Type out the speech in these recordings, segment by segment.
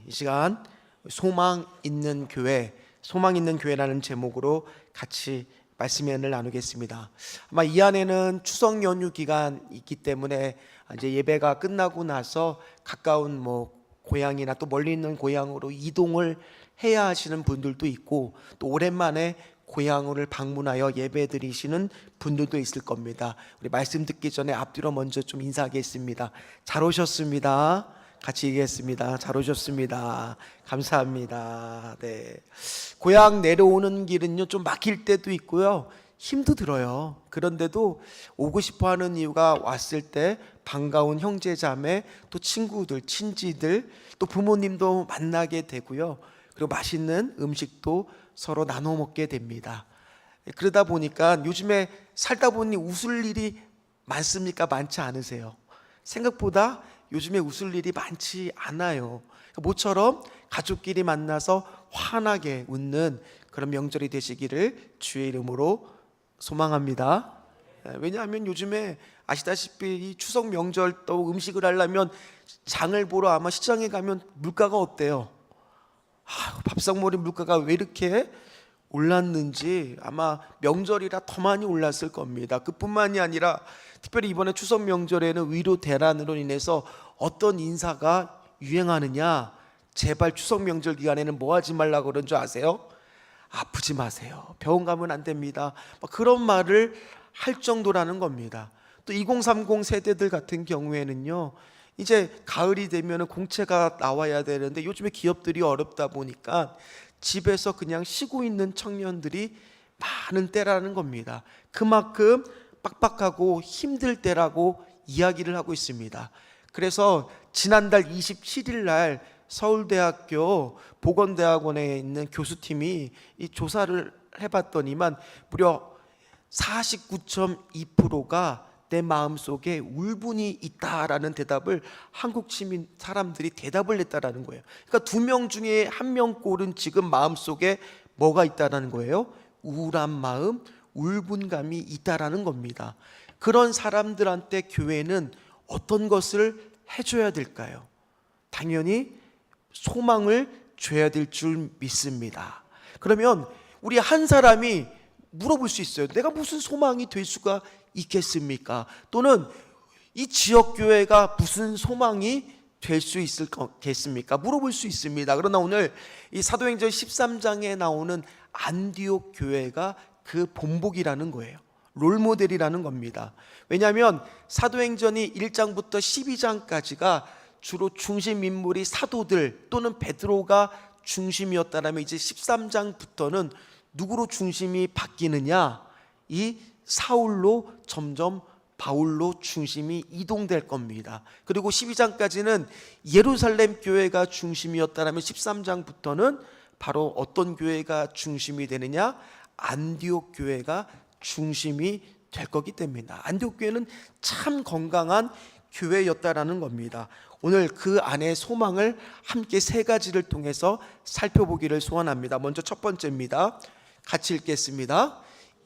이 시간 소망 있는 교회, 소망 있는 교회라는 제목으로 같이 말씀을 나누겠습니다. 아마 이 안에는 추석 연휴 기간 있기 때문에 이제 예배가 끝나고 나서 가까운 고향이나 또 멀리 있는 고향으로 이동을 해야 하시는 분들도 있고, 또 오랜만에 고향을 방문하여 예배 드리시는 분들도 있을 겁니다. 우리 말씀 듣기 전에 앞뒤로 먼저 좀 인사하겠습니다. 잘 오셨습니다. 같이 얘기했습니다. 잘 오셨습니다. 감사합니다. 네. 고향 내려오는 길은요, 좀 막힐 때도 있고요, 힘도 들어요. 그런데도 오고 싶어 하는 이유가 왔을 때 반가운 형제 자매, 또 친구들, 친지들, 또 부모님도 만나게 되고요, 그리고 맛있는 음식도 서로 나눠 먹게 됩니다. 그러다 보니까 요즘에 살다 보니 웃을 일이 많습니까? 많지 않으세요? 생각보다 요즘에 웃을 일이 많지 않아요. 모처럼 가족끼리 만나서 환하게 웃는 그런 명절이 되시기를 주의 이름으로 소망합니다. 왜냐하면 요즘에 아시다시피 이 추석 명절 또 음식을 하려면 장을 보러 아마 시장에 가면 물가가 어때요? 밥상머리 물가가 왜 이렇게 올랐는지 아마 명절이라 더 많이 올랐을 겁니다. 그뿐만이 아니라 특별히 이번에 추석 명절에는 위로 대란으로 인해서 어떤 인사가 유행하느냐, 제발 추석 명절 기간에는 뭐 하지 말라고 그런 줄 아세요? 아프지 마세요, 병원 가면 안 됩니다, 그런 말을 할 정도라는 겁니다. 또 2030 세대들 같은 경우에는요, 이제 가을이 되면 공채가 나와야 되는데 요즘에 기업들이 어렵다 보니까 집에서 그냥 쉬고 있는 청년들이 많은 때라는 겁니다. 그만큼 빡빡하고 힘들 때라고 이야기를 하고 있습니다. 그래서 지난달 27일 날 서울대학교 보건대학원에 있는 교수팀이 이 조사를 해봤더니만 무려 49.2%가 내 마음속에 울분이 있다라는 대답을, 한국 시민 사람들이 대답을 했다라는 거예요. 그러니까 2명 중에 1명 꼴은 지금 마음속에 뭐가 있다라는 거예요? 우울한 마음, 울분감이 있다라는 겁니다. 그런 사람들한테 교회는 어떤 것을 해줘야 될까요? 당연히 소망을 줘야 될 줄 믿습니다. 그러면 우리 한 사람이 물어볼 수 있어요. 내가 무슨 소망이 될 수가 있겠습니까? 또는 이 지역교회가 무슨 소망이 될 수 있겠습니까? 물어볼 수 있습니다. 그러나 오늘 이 사도행전 13장에 나오는 안디옥 교회가 그 본보기라는 거예요. 롤모델이라는 겁니다. 왜냐하면 사도행전이 1장부터 12장까지가 주로 중심 인물이 사도들 또는 베드로가 중심이었다면, 이제 13장부터는 누구로 중심이 바뀌느냐? 이 사울로 점점 바울로 중심이 이동될 겁니다. 그리고 12장까지는 예루살렘 교회가 중심이었다면 13장부터는 바로 어떤 교회가 중심이 되느냐? 안디옥 교회가 중심이 될 거기 때문입니다. 안디옥 교회는 참 건강한 교회였다라는 겁니다. 오늘 그 안에 소망을 함께 3가지를 통해서 살펴보기를 소원합니다. 먼저 첫 번째입니다. 같이 읽겠습니다.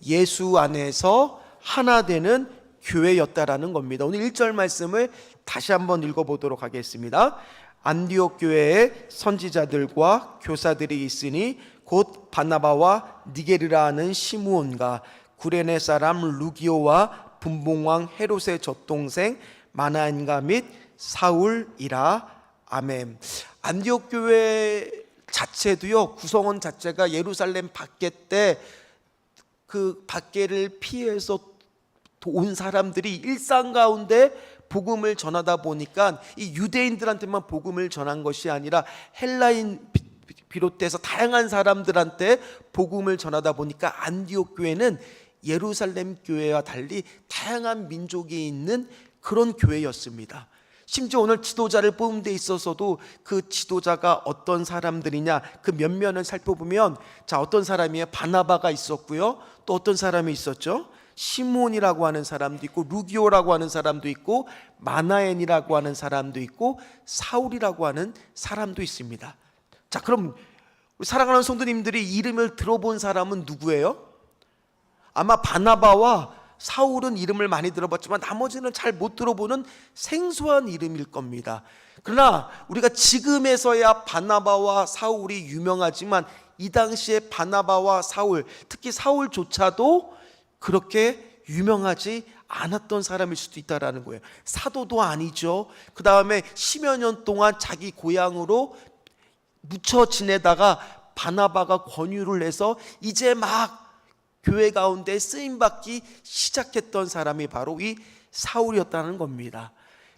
예수 안에서 하나 되는 교회였다라는 겁니다. 오늘 1절 말씀을 다시 한번 읽어보도록 하겠습니다. 안디옥 교회에 선지자들과 교사들이 있으니 곧 바나바와 니게르라 하는 시므온과 구레네 사람 루기오와 분봉왕 헤롯의 젖동생 마나엔가 및 사울이라. 아멘. 안디옥 교회 자체도요, 구성원 자체가 예루살렘 밖에 때 그 밖에를 피해서 온 사람들이 일상 가운데 복음을 전하다 보니까 이 유대인들한테만 복음을 전한 것이 아니라 헬라인 비롯해서 다양한 사람들한테 복음을 전하다 보니까 안디옥 교회는 예루살렘 교회와 달리 다양한 민족이 있는 그런 교회였습니다. 심지어 오늘 지도자를 뽑는 데 있어서도 그 지도자가 어떤 사람들이냐, 그 면면을 살펴보면, 자, 어떤 사람이에요? 바나바가 있었고요, 또 어떤 사람이 있었죠? 시몬이라고 하는 사람도 있고, 루기오라고 하는 사람도 있고, 마나엔이라고 하는 사람도 있고, 사울이라고 하는 사람도 있습니다. 자, 그럼 사랑하는 성도님들이 이름을 들어본 사람은 누구예요? 아마 바나바와 사울은 이름을 많이 들어봤지만 나머지는 잘 못 들어보는 생소한 이름일 겁니다. 그러나 우리가 지금에서야 바나바와 사울이 유명하지만 이 당시에 바나바와 사울, 특히 사울조차도 그렇게 유명하지 않았던 사람일 수도 있다라는 거예요. 사도도 아니죠. 그 다음에 10여 년 동안 자기 고향으로 묻혀 지내다가 바나바가 권유를 해서 이제 막 교회 가운데 쓰임받기 시작했던 사람이 바로 이 사울이었다는 겁니다.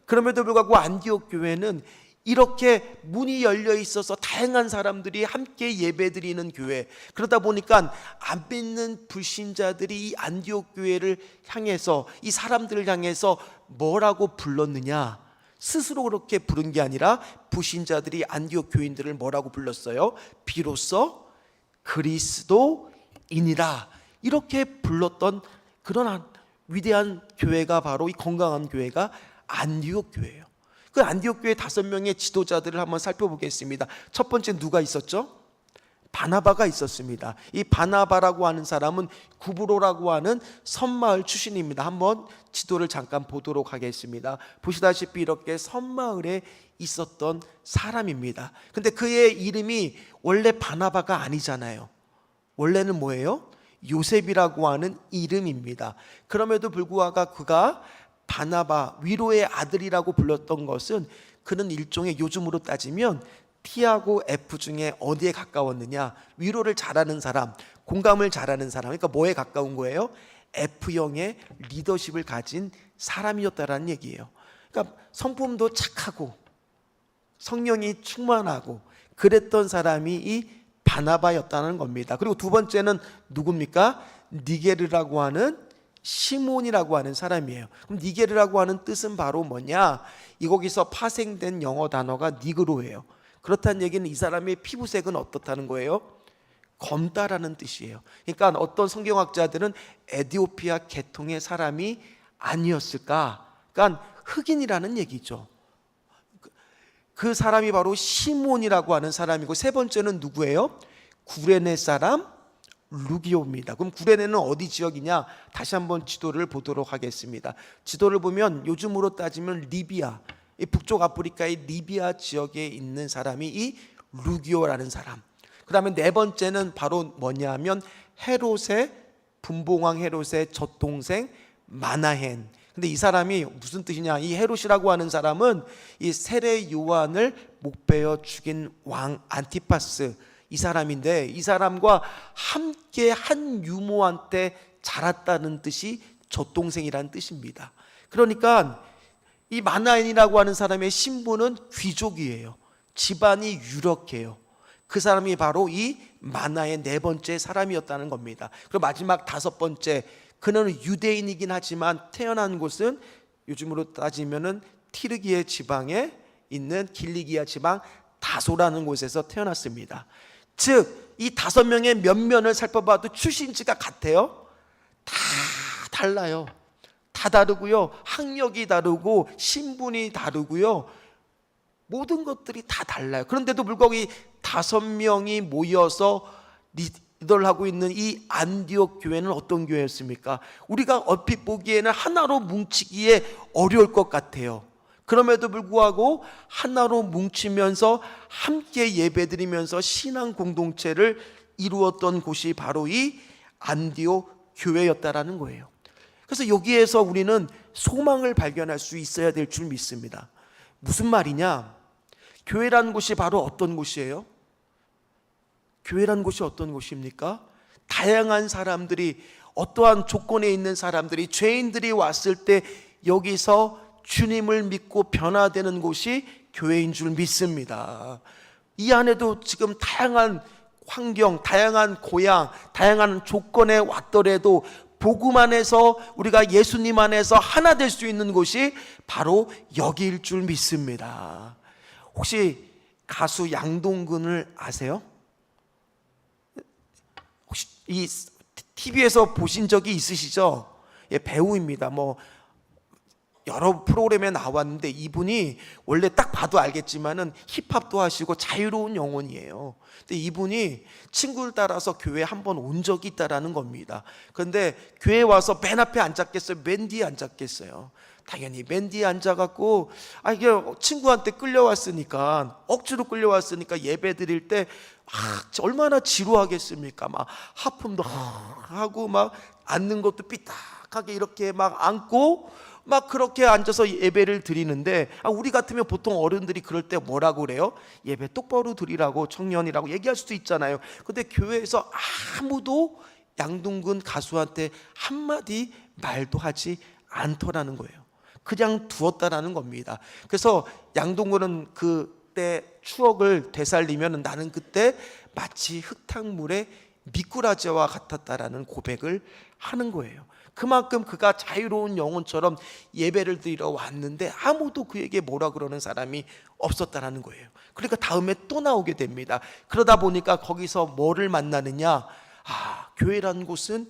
그럼에도 불구하고 안디옥 교회는 이렇게 문이 열려 있어서 다양한 사람들이 함께 예배드리는 교회, 그러다 보니까 안 믿는 불신자들이 이 안디옥 교회를 향해서, 이 사람들을 향해서 뭐라고 불렀느냐, 스스로 그렇게 부른 게 아니라 불신자들이 안디옥 교인들을 뭐라고 불렀어요? 비로소 그리스도인이라, 이렇게 불렀던 그런 위대한 교회가 바로 이 건강한 교회가 안디옥 교회예요. 그 안디옥 교회 5명의 지도자들을 한번 살펴보겠습니다. 첫 번째 누가 있었죠? 바나바가 있었습니다. 이 바나바라고 하는 사람은 구브로라고 하는 섬마을 출신입니다. 한번 지도를 잠깐 보도록 하겠습니다. 보시다시피 이렇게 섬마을에 있었던 사람입니다. 근데 그의 이름이 원래 바나바가 아니잖아요. 원래는 뭐예요? 요셉이라고 하는 이름입니다. 그럼에도 불구하고 그가 바나바, 위로의 아들이라고 불렀던 것은, 그는 일종의, 요즘으로 따지면 T하고 F 중에 어디에 가까웠느냐, 위로를 잘하는 사람, 공감을 잘하는 사람, 그러니까 뭐에 가까운 거예요? F형의 리더십을 가진 사람이었다라는 얘기예요. 그러니까 성품도 착하고 성령이 충만하고 그랬던 사람이 이 바나바였다는 겁니다. 그리고 두 번째는 누굽니까? 니게르라고 하는 시몬이라고 하는 사람이에요. 그럼 니게르라고 하는 뜻은 바로 뭐냐? 이 거기서 파생된 영어 단어가 니그로예요. 그렇다는 얘기는 이 사람의 피부색은 어떻다는 거예요? 검다라는 뜻이에요. 그러니까 어떤 성경학자들은 에티오피아 계통의 사람이 아니었을까? 그러니까 흑인이라는 얘기죠. 그 사람이 바로 시몬이라고 하는 사람이고, 세 번째는 누구예요? 구레네 사람 루기오입니다. 그럼 구레네는 어디 지역이냐? 다시 한번 지도를 보도록 하겠습니다. 지도를 보면 요즘으로 따지면 리비아, 이 북쪽 아프리카의 리비아 지역에 있는 사람이 이 루기오라는 사람. 그 다음에 네 번째는 바로 뭐냐면 헤롯의, 분봉왕 헤롯의 젖동생 마나헨. 근데 이 사람이 무슨 뜻이냐? 이 헤롯이라고 하는 사람은 이 세례 요한을 목베어 죽인 왕 안티파스, 이 사람인데, 이 사람과 함께 한 유모한테 자랐다는 뜻이 젖동생이라는 뜻입니다. 그러니까 이 마나엔이라고 하는 사람의 신분은 귀족이에요. 집안이 유력해요. 그 사람이 바로 이 마나의 네 번째 사람이었다는 겁니다. 그리고 마지막 다섯 번째, 그는 유대인이긴 하지만 태어난 곳은 요즘으로 따지면은 티르기의 지방에 있는 길리기아 지방 다소라는 곳에서 태어났습니다. 즉, 이 5명의 면면을 살펴봐도 출신지가 같아요? 다 달라요. 다 다르고요. 학력이 다르고 신분이 다르고요. 모든 것들이 다 달라요. 그런데도 불구하고 이 5명이 모여서 리더를 하고 있는 이 안디옥 교회는 어떤 교회였습니까? 우리가 얼핏 보기에는 하나로 뭉치기에 어려울 것 같아요. 그럼에도 불구하고 하나로 뭉치면서 함께 예배드리면서 신앙 공동체를 이루었던 곳이 바로 이 안디옥 교회였다라는 거예요. 그래서 여기에서 우리는 소망을 발견할 수 있어야 될 줄 믿습니다. 무슨 말이냐? 교회라는 곳이 바로 어떤 곳이에요? 교회라는 곳이 어떤 곳입니까? 다양한 사람들이, 어떠한 조건에 있는 사람들이, 죄인들이 왔을 때 여기서 주님을 믿고 변화되는 곳이 교회인 줄 믿습니다. 이 안에도 지금 다양한 환경, 다양한 고향, 다양한 조건에 왔더라도 복음 안에서, 우리가 예수님 안에서 하나 될 수 있는 곳이 바로 여기일 줄 믿습니다. 혹시 가수 양동근을 아세요? 혹시 이 TV에서 보신 적이 있으시죠? 예, 배우입니다. 뭐 여러 프로그램에 나왔는데 이분이 원래 딱 봐도 알겠지만은 힙합도 하시고 자유로운 영혼이에요. 근데 이분이 친구를 따라서 교회에 한번 온 적이 있다라는 겁니다. 그런데 교회에 와서 맨 앞에 앉았겠어요? 맨 뒤에 앉았겠어요? 당연히 맨 뒤에 앉아갖고 이게 친구한테 끌려왔으니까, 억지로 끌려왔으니까 예배 드릴 때 얼마나 지루하겠습니까? 막 하품도 하고 막 앉는 것도 삐딱하게 이렇게 막 앉고 막 그렇게 앉아서 예배를 드리는데, 우리 같으면 보통 어른들이 그럴 때 뭐라고 그래요? 예배 똑바로 드리라고, 청년이라고 얘기할 수도 있잖아요. 근데 교회에서 아무도 양동근 가수한테 한마디 말도 하지 않더라는 거예요. 그냥 두었다라는 겁니다. 그래서 양동근은 그때 추억을 되살리면, 나는 그때 마치 흙탕물에 미꾸라지와 같았다라는 고백을 하는 거예요. 그만큼 그가 자유로운 영혼처럼 예배를 드리러 왔는데 아무도 그에게 뭐라 그러는 사람이 없었다라는 거예요. 그러니까 다음에 또 나오게 됩니다. 그러다 보니까 거기서 뭐를 만나느냐? 교회라는 곳은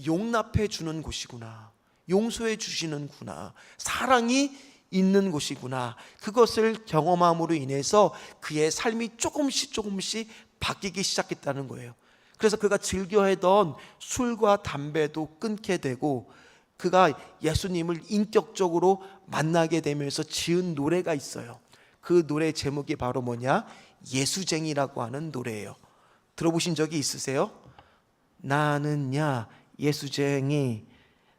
용납해 주는 곳이구나, 용서해 주시는구나, 사랑이 있는 곳이구나, 그것을 경험함으로 인해서 그의 삶이 조금씩 바뀌기 시작했다는 거예요. 그래서 그가 즐겨하던 술과 담배도 끊게 되고, 그가 예수님을 인격적으로 만나게 되면서 지은 노래가 있어요. 그 노래 제목이 바로 뭐냐? 예수쟁이라고 하는 노래예요. 들어보신 적이 있으세요? 나는야 예수쟁이,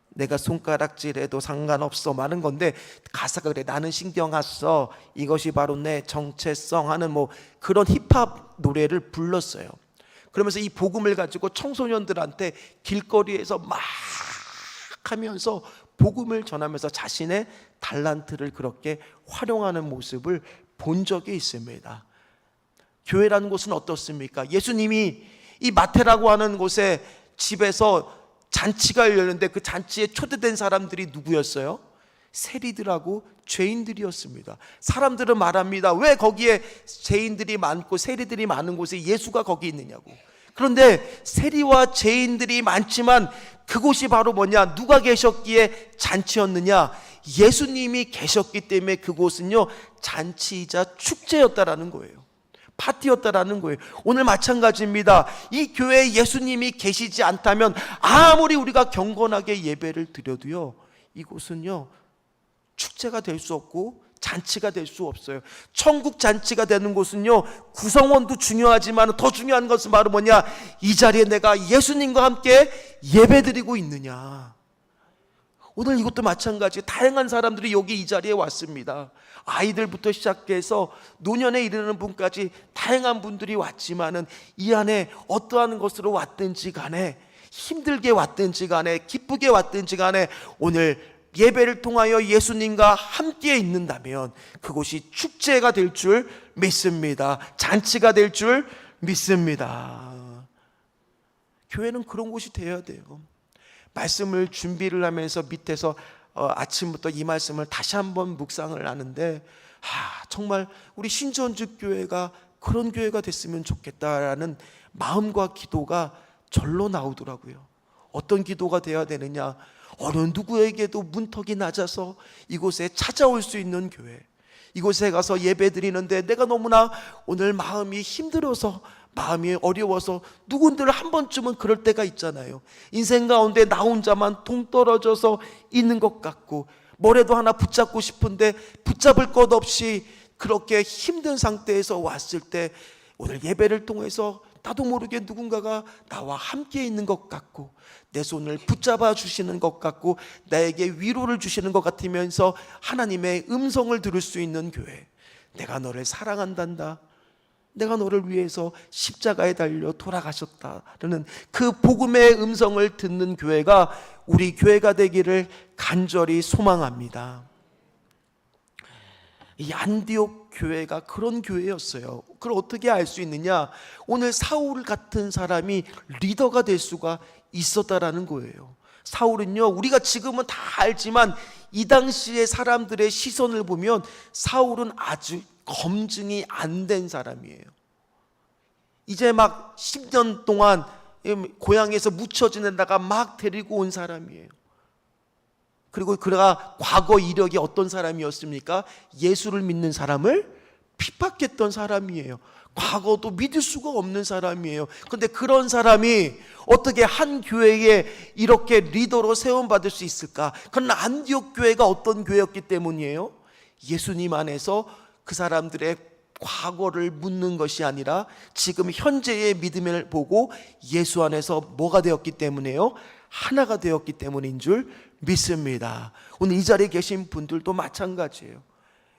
내가 손가락질해도 상관없어 많은 건데, 가사가 그래. 나는 신경 안 써, 이것이 바로 내 정체성 하는 뭐 그런 힙합 노래를 불렀어요. 그러면서 이 복음을 가지고 청소년들한테 길거리에서 막 하면서 복음을 전하면서 자신의 달란트를 그렇게 활용하는 모습을 본 적이 있습니다. 교회라는 곳은 어떻습니까? 예수님이 이 마태라고 하는 곳에 집에서 잔치가 열렸는데 그 잔치에 초대된 사람들이 누구였어요? 세리들하고 죄인들이었습니다. 사람들은 말합니다. 왜 거기에 죄인들이 많고 세리들이 많은 곳에 예수가 거기 있느냐고. 그런데 세리와 죄인들이 많지만 그곳이 바로 뭐냐? 누가 계셨기에 잔치였느냐? 예수님이 계셨기 때문에 그곳은요 잔치이자 축제였다라는 거예요. 파티였다라는 거예요. 오늘 마찬가지입니다. 이 교회에 예수님이 계시지 않다면 아무리 우리가 경건하게 예배를 드려도요, 이곳은요 축제가 될 수 없고 잔치가 될 수 없어요. 천국 잔치가 되는 곳은요, 구성원도 중요하지만 더 중요한 것은 바로 뭐냐? 이 자리에 내가 예수님과 함께 예배드리고 있느냐. 오늘 이것도 마찬가지. 다양한 사람들이 여기 이 자리에 왔습니다. 아이들부터 시작해서 노년에 이르는 분까지 다양한 분들이 왔지만은 이 안에 어떠한 것으로 왔든지 간에, 힘들게 왔든지 간에, 기쁘게 왔든지 간에 오늘 예배를 통하여 예수님과 함께 있는다면 그곳이 축제가 될 줄 믿습니다. 잔치가 될 줄 믿습니다. 교회는 그런 곳이 되어야 돼요. 말씀을 준비를 하면서 밑에서 아침부터 이 말씀을 다시 한번 묵상을 하는데, 정말 우리 신전주 교회가 그런 교회가 됐으면 좋겠다라는 마음과 기도가 절로 나오더라고요. 어떤 기도가 되어야 되느냐? 어느 누구에게도 문턱이 낮아서 이곳에 찾아올 수 있는 교회, 이곳에 가서 예배 드리는데 내가 너무나 오늘 마음이 힘들어서, 마음이 어려워서, 누군들 한 번쯤은 그럴 때가 있잖아요. 인생 가운데 나 혼자만 동떨어져서 있는 것 같고, 뭐라도 하나 붙잡고 싶은데 붙잡을 것 없이 그렇게 힘든 상태에서 왔을 때, 오늘 예배를 통해서 나도 모르게 누군가가 나와 함께 있는 것 같고, 내 손을 붙잡아 주시는 것 같고, 나에게 위로를 주시는 것 같으면서 하나님의 음성을 들을 수 있는 교회. 내가 너를 사랑한단다, 내가 너를 위해서 십자가에 달려 돌아가셨다라는 그 복음의 음성을 듣는 교회가 우리 교회가 되기를 간절히 소망합니다. 이 안디옥 교회가 그런 교회였어요. 그걸 어떻게 알 수 있느냐? 오늘 사울 같은 사람이 리더가 될 수가 있었다라는 거예요. 사울은요, 우리가 지금은 다 알지만 이 당시의 사람들의 시선을 보면 사울은 아주 검증이 안 된 사람이에요. 이제 막 10년 동안 고향에서 묻혀 지내다가 막 데리고 온 사람이에요. 그리고 그가 과거 이력이 어떤 사람이었습니까? 예수를 믿는 사람을 핍박했던 사람이에요. 과거도 믿을 수가 없는 사람이에요. 그런데 그런 사람이 어떻게 한 교회에 이렇게 리더로 세움받을 수 있을까? 그건 안디옥 교회가 어떤 교회였기 때문이에요? 예수님 안에서 그 사람들의 과거를 묻는 것이 아니라 지금 현재의 믿음을 보고 예수 안에서 뭐가 되었기 때문에요? 하나가 되었기 때문인 줄 믿습니다. 오늘 이 자리에 계신 분들도 마찬가지예요.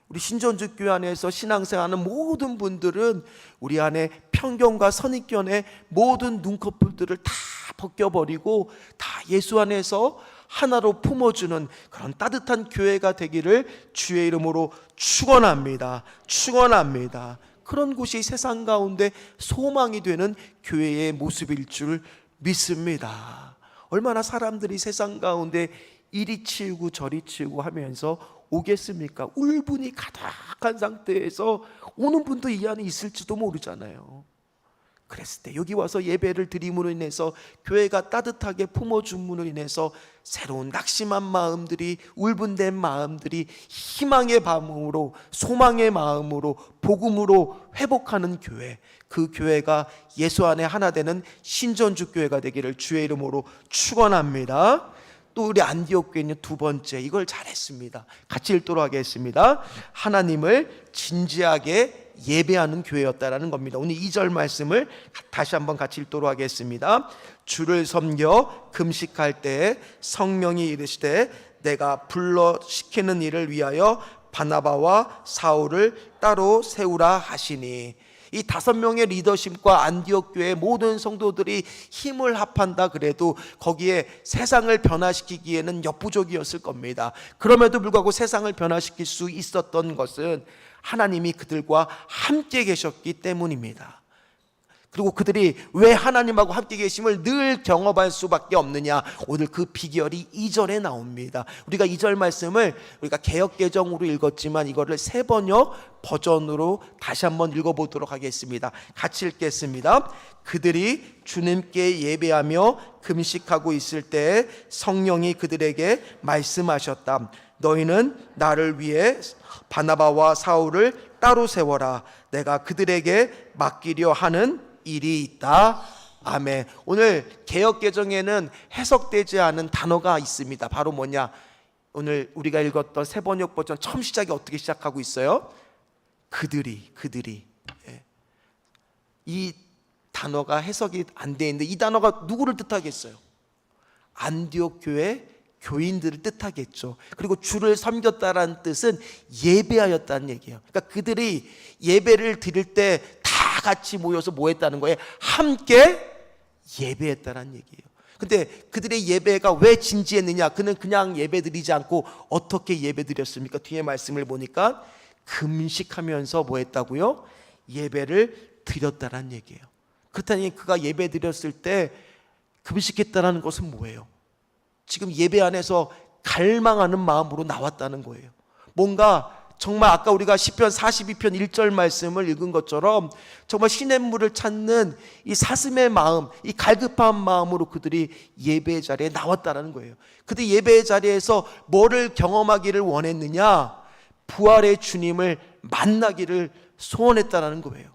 우리 신전주 교회 안에서 신앙생활하는 모든 분들은 우리 안에 편견과 선입견의 모든 눈꺼풀들을 다 벗겨버리고 다 예수 안에서 하나로 품어주는 그런 따뜻한 교회가 되기를 주의 이름으로 축원합니다. 축원합니다. 그런 곳이 세상 가운데 소망이 되는 교회의 모습일 줄 믿습니다. 얼마나 사람들이 세상 가운데 이리 치우고 저리 치우고 하면서 오겠습니까? 울분이 가득한 상태에서 오는 분도 이 안에 있을지도 모르잖아요. 그랬을 때 여기 와서 예배를 드림으로 인해서 교회가 따뜻하게 품어줌으로 인해서 새로운 낙심한 마음들이, 울분된 마음들이 희망의 마음으로, 소망의 마음으로, 복음으로 회복하는 교회, 그 교회가 예수 안에 하나 되는 신전주 교회가 되기를 주의 이름으로 축원합니다. 또 우리 안디옥 교회는 두 번째, 이걸 잘했습니다. 같이 읽도록 하겠습니다. 하나님을 진지하게 예배하는 교회였다라는 겁니다. 오늘 2절 말씀을 다시 한번 같이 읽도록 하겠습니다. 주를 섬겨 금식할 때에 성령이 이르시되 내가 불러 시키는 일을 위하여 바나바와 사울을 따로 세우라 하시니. 이 5명의 리더십과 안디옥 교회의 모든 성도들이 힘을 합한다 그래도 거기에 세상을 변화시키기에는 역부족이었을 겁니다. 그럼에도 불구하고 세상을 변화시킬 수 있었던 것은 하나님이 그들과 함께 계셨기 때문입니다. 그리고 그들이 왜 하나님하고 함께 계심을 늘 경험할 수밖에 없느냐, 오늘 그 비결이 2절에 나옵니다. 우리가 2절 말씀을 우리가 개역개정으로 읽었지만 이거를 새번역 버전으로 다시 한번 읽어보도록 하겠습니다. 같이 읽겠습니다. 그들이 주님께 예배하며 금식하고 있을 때 성령이 그들에게 말씀하셨다. 너희는 나를 위해 바나바와 사울을 따로 세워라. 내가 그들에게 맡기려 하는 일이 있다. 아멘. 오늘 개역개정에는 해석되지 않은 단어가 있습니다. 바로 뭐냐? 오늘 우리가 읽었던 새번역 버전 처음 시작이 어떻게 시작하고 있어요? 그들이. 이 단어가 해석이 안 돼 있는데 이 단어가 누구를 뜻하겠어요? 안디옥 교회 교인들을 뜻하겠죠. 그리고 주를 섬겼다라는 뜻은 예배하였다는 얘기예요. 그러니까 그들이 예배를 드릴 때 다 같이 모여서 뭐 했다는 거예요? 함께 예배했다는 얘기예요. 근데 그들의 예배가 왜 진지했느냐? 그는 그냥 예배 드리지 않고 어떻게 예배 드렸습니까? 뒤에 말씀을 보니까 금식하면서 뭐 했다고요? 예배를 드렸다는 얘기예요. 그렇다니 그가 예배 드렸을 때 금식했다는 것은 뭐예요? 지금 예배 안에서 갈망하는 마음으로 나왔다는 거예요. 뭔가 정말 아까 우리가 시편 42편 1절 말씀을 읽은 것처럼 정말 시냇물을 찾는 이 사슴의 마음, 이 갈급한 마음으로 그들이 예배 자리에 나왔다는 거예요. 그들이 예배 자리에서 뭐를 경험하기를 원했느냐? 부활의 주님을 만나기를 소원했다는 거예요.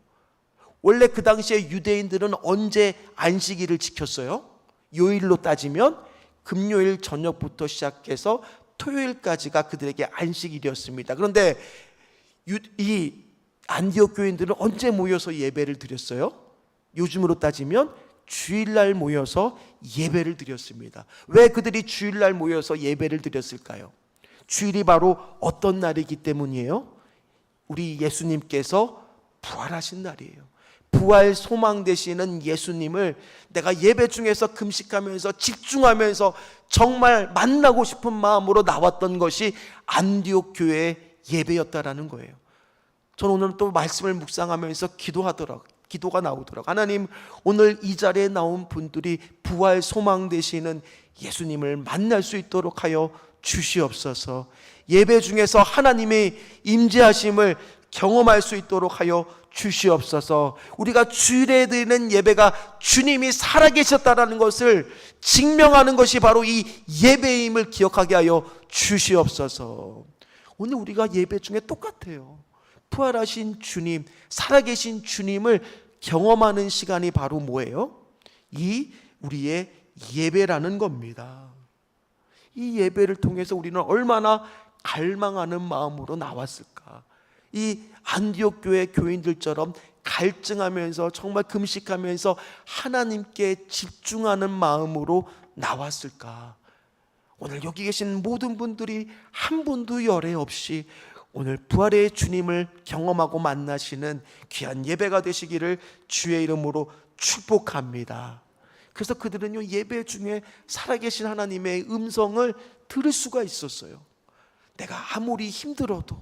원래 그 당시에 유대인들은 언제 안식일을 지켰어요? 요일로 따지면 금요일 저녁부터 시작해서 토요일까지가 그들에게 안식일이었습니다. 그런데 이 안디옥 교인들은 언제 모여서 예배를 드렸어요? 요즘으로 따지면 주일날 모여서 예배를 드렸습니다. 왜 그들이 주일날 모여서 예배를 드렸을까요? 주일이 바로 어떤 날이기 때문이에요? 우리 예수님께서 부활하신 날이에요. 부활 소망 되시는 예수님을 내가 예배 중에서 금식하면서 집중하면서 정말 만나고 싶은 마음으로 나왔던 것이 안디옥 교회의 예배였다라는 거예요. 저는 오늘 또 말씀을 묵상하면서 기도가 나오더라고요. 하나님, 오늘 이 자리에 나온 분들이 부활 소망 되시는 예수님을 만날 수 있도록 하여 주시옵소서. 예배 중에서 하나님의 임재하심을 경험할 수 있도록 하여 주시옵소서. 우리가 주일에 드리는 예배가 주님이 살아계셨다는 것을 증명하는 것이 바로 이 예배임을 기억하게 하여 주시옵소서. 오늘 우리가 예배 중에 똑같아요. 부활하신 주님, 살아계신 주님을 경험하는 시간이 바로 뭐예요? 이 우리의 예배라는 겁니다. 이 예배를 통해서 우리는 얼마나 갈망하는 마음으로 나왔을까? 이 안디옥 교회 교인들처럼 갈증하면서 정말 금식하면서 하나님께 집중하는 마음으로 나왔을까? 오늘 여기 계신 모든 분들이 한 분도 열애 없이 오늘 부활의 주님을 경험하고 만나시는 귀한 예배가 되시기를 주의 이름으로 축복합니다. 그래서 그들은요, 예배 중에 살아계신 하나님의 음성을 들을 수가 있었어요. 내가 아무리 힘들어도,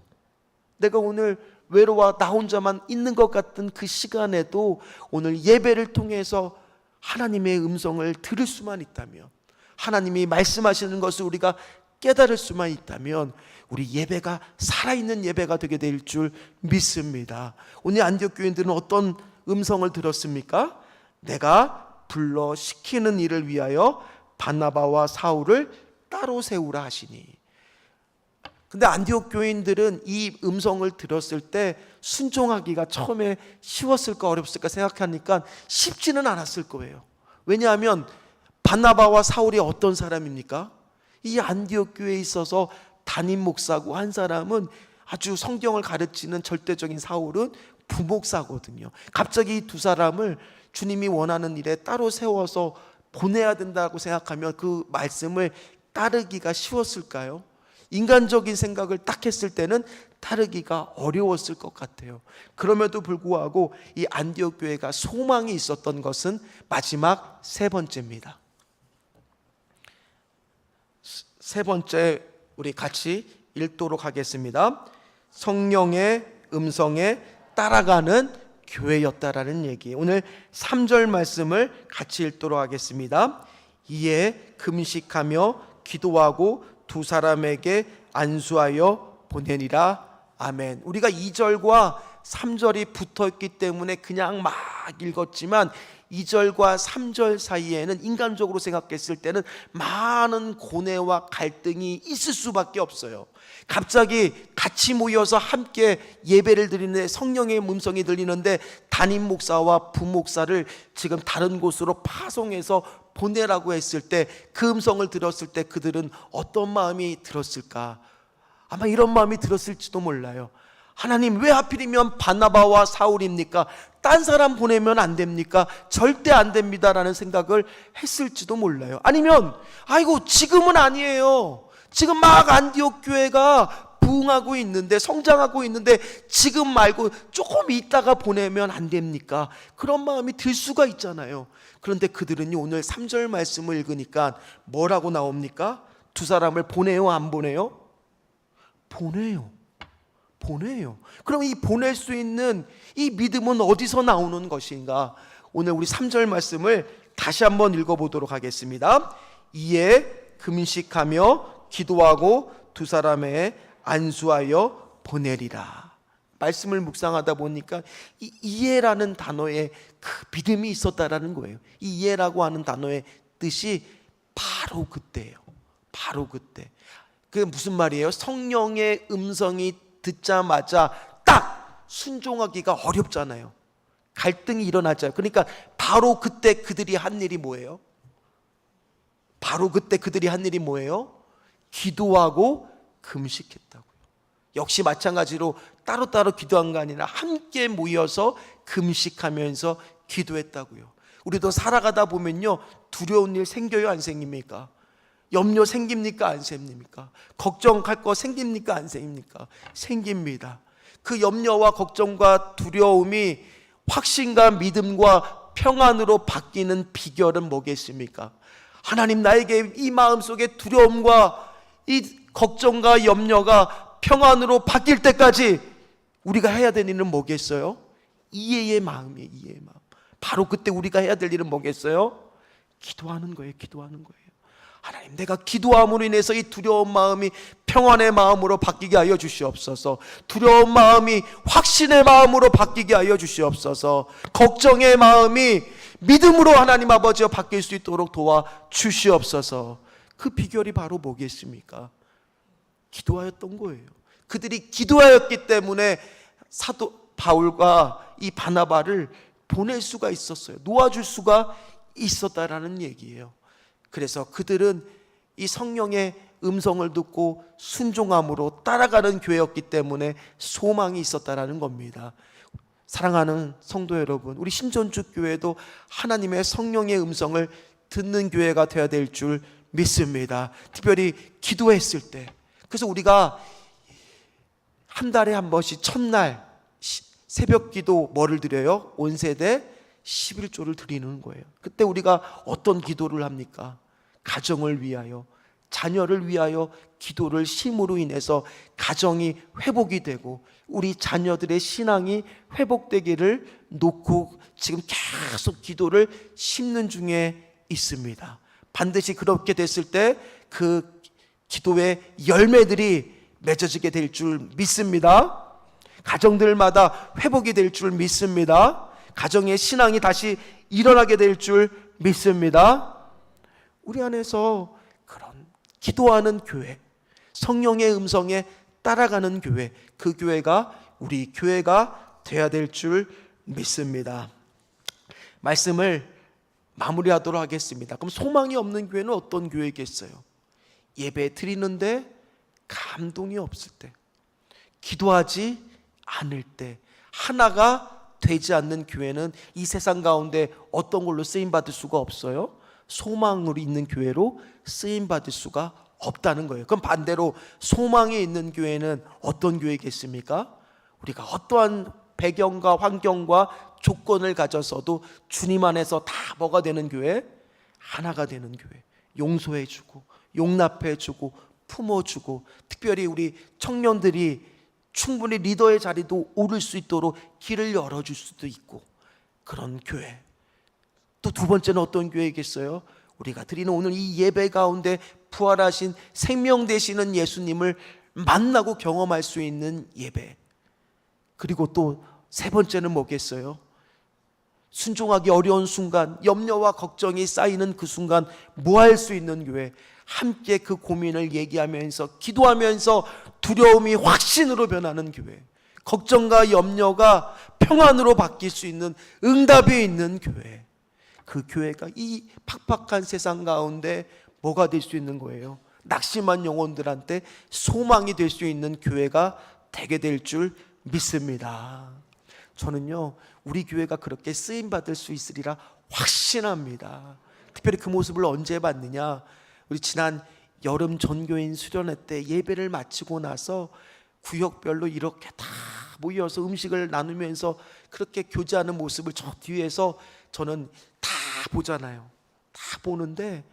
내가 오늘 외로워 나 혼자만 있는 것 같은 그 시간에도 오늘 예배를 통해서 하나님의 음성을 들을 수만 있다면, 하나님이 말씀하시는 것을 우리가 깨달을 수만 있다면 우리 예배가 살아있는 예배가 되게 될 줄 믿습니다. 오늘 안디옥 교인들은 어떤 음성을 들었습니까? 내가 불러 시키는 일을 위하여 바나바와 사울을 따로 세우라 하시니. 근데 안디옥 교인들은 이 음성을 들었을 때 순종하기가 처음에 쉬웠을까 어렵을까 생각하니까 쉽지는 않았을 거예요. 왜냐하면 바나바와 사울이 어떤 사람입니까? 이 안디옥 교회에 있어서 담임 목사고 한 사람은 아주 성경을 가르치는 절대적인 사울은 부목사거든요. 갑자기 두 사람을 주님이 원하는 일에 따로 세워서 보내야 된다고 생각하면 그 말씀을 따르기가 쉬웠을까요? 인간적인 생각을 딱 했을 때는 따르기가 어려웠을 것 같아요. 그럼에도 불구하고 이 안디옥 교회가 소망이 있었던 것은 마지막 세 번째입니다. 세 번째 우리 같이 읽도록 하겠습니다. 성령의 음성에 따라가는 교회였다라는 얘기. 오늘 3절 말씀을 같이 읽도록 하겠습니다. 이에 금식하며 기도하고 두 사람에게 안수하여 보내니라. 아멘. 우리가 2절과 3절이 붙어있기 때문에 그냥 막 읽었지만 2절과 3절 사이에는 인간적으로 생각했을 때는 많은 고뇌와 갈등이 있을 수밖에 없어요. 갑자기 같이 모여서 함께 예배를 드리는데 성령의 음성이 들리는데 담임 목사와 부목사를 지금 다른 곳으로 파송해서 보내라고 했을 때 그 음성을 들었을 때 그들은 어떤 마음이 들었을까? 아마 이런 마음이 들었을지도 몰라요. 하나님, 왜 하필이면 바나바와 사울입니까? 딴 사람 보내면 안 됩니까? 절대 안 됩니다라는 생각을 했을지도 몰라요. 아니면 아이고 지금은 아니에요. 지금 막 안디옥 교회가 부흥하고 있는데, 성장하고 있는데 지금 말고 조금 있다가 보내면 안 됩니까? 그런 마음이 들 수가 있잖아요. 그런데 그들은요, 오늘 3절 말씀을 읽으니까 뭐라고 나옵니까? 두 사람을 보내요, 안 보내요? 보내요. 그럼 이 보낼 수 있는 이 믿음은 어디서 나오는 것인가? 오늘 우리 3절 말씀을 다시 한번 읽어보도록 하겠습니다. 이에 금식하며 기도하고 두 사람에 안수하여 보내리라. 말씀을 묵상하다 보니까 이 이해라는 단어에 그 믿음이 있었다라는 거예요. 이 이해라고 하는 단어의 뜻이 바로 그때예요. 바로 그때. 그게 무슨 말이에요? 성령의 음성이 듣자마자 딱 순종하기가 어렵잖아요. 갈등이 일어나잖아요. 그러니까 바로 그때 그들이 한 일이 뭐예요? 기도하고 금식했다고요. 역시 마찬가지로 따로따로 기도한 거 아니라 함께 모여서 금식하면서 기도했다고요. 우리도 살아가다 보면요, 두려운 일 생겨요, 안 생깁니까? 염려 생깁니까, 안 생깁니까? 걱정할 거 생깁니까, 안 생깁니까? 생깁니다. 그 염려와 걱정과 두려움이 확신과 믿음과 평안으로 바뀌는 비결은 뭐겠습니까? 하나님, 나에게 이 마음속에 두려움과 이 걱정과 염려가 평안으로 바뀔 때까지 우리가 해야 될 일은 뭐겠어요? 이해의 마음이에요. 이해의 마음. 바로 그때 우리가 해야 될 일은 뭐겠어요? 기도하는 거예요. 하나님, 내가 기도함으로 인해서 이 두려운 마음이 평안의 마음으로 바뀌게 하여 주시옵소서. 두려운 마음이 확신의 마음으로 바뀌게 하여 주시옵소서. 걱정의 마음이 믿음으로 하나님 아버지와 바뀔 수 있도록 도와 주시옵소서. 그 비결이 바로 뭐겠습니까? 기도하였던 거예요. 그들이 기도하였기 때문에 사도 바울과 이 바나바를 보낼 수가 있었어요. 놓아줄 수가 있었다라는 얘기예요. 그래서 그들은 이 성령의 음성을 듣고 순종함으로 따라가는 교회였기 때문에 소망이 있었다라는 겁니다. 사랑하는 성도 여러분, 우리 신전주 교회도 하나님의 성령의 음성을 듣는 교회가 되어야 될 줄 믿습니다. 특별히 기도했을 때, 그래서 우리가 한 달에 한 번씩 첫날 새벽 기도 뭐를 드려요? 온 세대 11조를 드리는 거예요. 그때 우리가 어떤 기도를 합니까? 가정을 위하여, 자녀를 위하여 기도를 심으로 인해서 가정이 회복이 되고 우리 자녀들의 신앙이 회복되기를 놓고 지금 계속 기도를 심는 중에 있습니다. 반드시 그렇게 됐을 때 그 기도의 열매들이 맺어지게 될 줄 믿습니다. 가정들마다 회복이 될 줄 믿습니다. 가정의 신앙이 다시 일어나게 될 줄 믿습니다. 우리 안에서 그런 기도하는 교회, 성령의 음성에 따라가는 교회, 그 교회가 우리 교회가 되어야 될 줄 믿습니다. 말씀을 마무리하도록 하겠습니다. 그럼 소망이 없는 교회는 어떤 교회겠어요? 예배 드리는데 감동이 없을 때, 기도하지 않을 때, 하나가 되지 않는 교회는 이 세상 가운데 어떤 걸로 쓰임받을 수가 없어요? 소망으로 있는 교회로 쓰임받을 수가 없다는 거예요. 그럼 반대로 소망이 있는 교회는 어떤 교회겠습니까? 우리가 어떠한 배경과 환경과 조건을 가졌어도 주님 안에서 다 뭐가 되는 교회? 하나가 되는 교회. 용서해주고 용납해주고 품어주고, 특별히 우리 청년들이 충분히 리더의 자리도 오를 수 있도록 길을 열어줄 수도 있고, 그런 교회. 또 두 번째는 어떤 교회겠어요? 우리가 드리는 오늘 이 예배 가운데 부활하신 생명 되시는 예수님을 만나고 경험할 수 있는 예배. 그리고 또 세 번째는 뭐겠어요? 순종하기 어려운 순간, 염려와 걱정이 쌓이는 그 순간 뭐 할 수 있는 교회? 함께 그 고민을 얘기하면서 기도하면서 두려움이 확신으로 변하는 교회, 걱정과 염려가 평안으로 바뀔 수 있는 응답이 있는 교회. 그 교회가 이 팍팍한 세상 가운데 뭐가 될 수 있는 거예요? 낙심한 영혼들한테 소망이 될 수 있는 교회가 되게 될 줄 믿습니다. 저는요, 우리 교회가 그렇게 쓰임받을 수 있으리라 확신합니다. 특별히 그 모습을 언제 봤느냐? 우리 지난 여름 전교인 수련회 때 예배를 마치고 나서 구역별로 이렇게 다 모여서 음식을 나누면서 그렇게 교제하는 모습을 저 뒤에서 저는 다 보잖아요. 다 보는데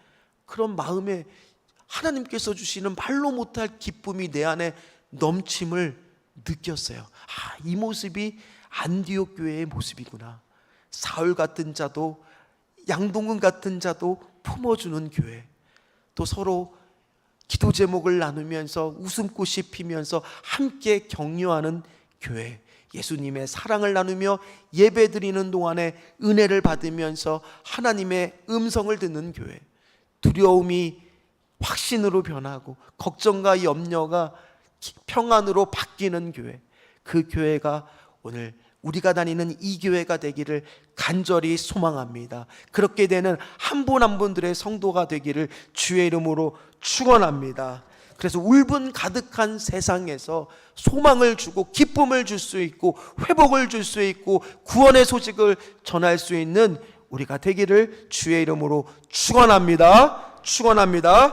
그런 마음에 하나님께서 주시는 말로 못할 기쁨이 내 안에 넘침을 느꼈어요. 이 모습이 안디옥 교회의 모습이구나. 사울 같은 자도 양동근 같은 자도 품어주는 교회, 또 서로 기도 제목을 나누면서 웃음꽃이 피면서 함께 격려하는 교회, 예수님의 사랑을 나누며 예배드리는 동안에 은혜를 받으면서 하나님의 음성을 듣는 교회, 두려움이 확신으로 변하고 걱정과 염려가 평안으로 바뀌는 교회, 그 교회가 오늘 우리가 다니는 이 교회가 되기를 간절히 소망합니다. 그렇게 되는 한 분 한 분들의 성도가 되기를 주의 이름으로 축원합니다. 그래서 울분 가득한 세상에서 소망을 주고 기쁨을 줄 수 있고 회복을 줄 수 있고 구원의 소식을 전할 수 있는 우리가 되기를 주의 이름으로 축원합니다. 축원합니다.